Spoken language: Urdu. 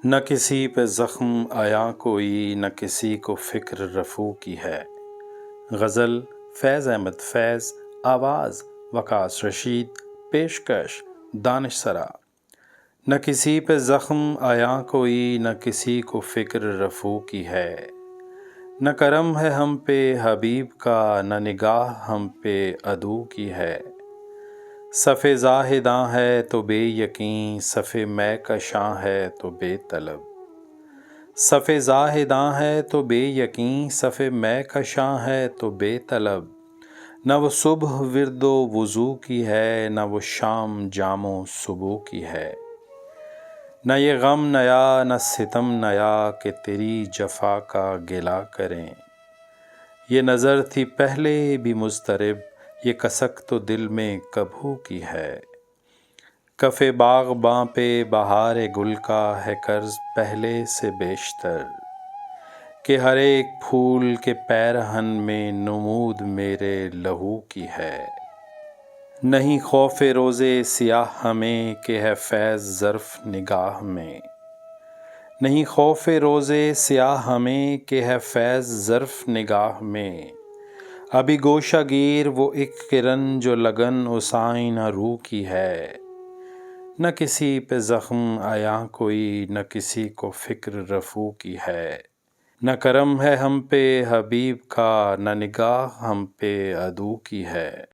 نہ کسی پہ زخم آیا کوئی، نہ کسی کو فکر رفو کی ہے۔ غزل فیض احمد فیض، آواز وقاص رشید، پیشکش دانش سرا۔ نہ کسی پہ زخم آیا کوئی، نہ کسی کو فکر رفو کی ہے۔ نہ کرم ہے ہم پہ حبیب کا، نہ نگاہ ہم پہ عدو کی ہے۔ صف زاہداں ہے تو بے یقین، صف مے کشاں ہے تو بے طلب۔ صف زاہداں ہے تو بے یقین، صف مے کشاں ہے تو بے طلب۔ نہ وہ صبح ورد و وضو کی ہے، نہ وہ شام جام و صبح کی ہے۔ نہ یہ غم نیا نہ ستم نیا، کہ تیری جفا کا گلہ کریں۔ یہ نظر تھی پہلے بھی مضطرب، یہ کسک تو دل میں کبھی کی ہے۔ کف باغباں پہ بہار گل کا ہے قرض پہلے سے بیشتر، کہ ہر ایک پھول کے پیرہن میں نمود میرے لہو کی ہے۔ نہیں خوف روز سیاہ ہمیں، کہ ہے فیض ظرف نگاہ میں۔ نہیں خوف روز سیاہ ہمیں، کہ ہے فیض ظرف نگاہ میں۔ ابھی گوشہ گیر وہ ایک کرن، جو لگن اس آئینہ رو کی ہے۔ نہ کسی پہ زخم آیا کوئی، نہ کسی کو فکر رفو کی ہے۔ نہ کرم ہے ہم پہ حبیب کا، نہ نگاہ ہم پہ عدو کی ہے۔